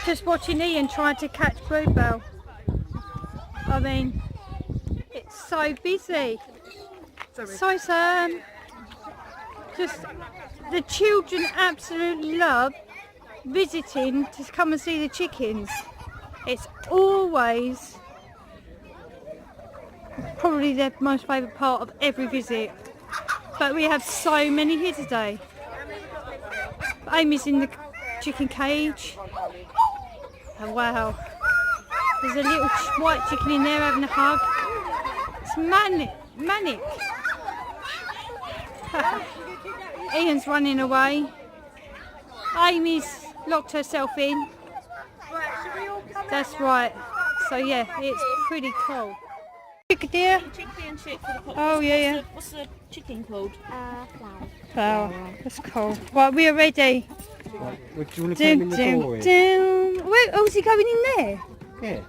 Just watching Ian trying to catch Bluebell. I mean, it's so busy. So just the children absolutely love visiting to come and see the chickens. It's always probably their most favourite part of every visit. But we have so many here today. Amy's in the chicken cage. Oh, wow. There's a little white chicken in there having a hug. It's manic. Ian's running away. Amy's locked herself in. That's right. So yeah, it's pretty cool. Chicken dear. Oh yeah. What's the chicken called? Flower. That's cool. Right, we are ready. Right, would you want to put him in the door? Where, oh, is he going in there? Yeah.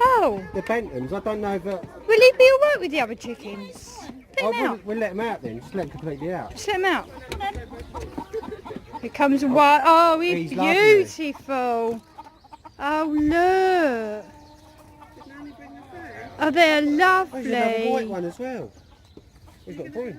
Oh. The Bentons, I don't know if... Will he be alright with the other chickens? Let him out. We'll let them out then, just let them completely out. Just let him out. Here comes a white. Oh, he's beautiful. Oh, look. Oh, they're lovely. There's another white one as well. We've got a boy.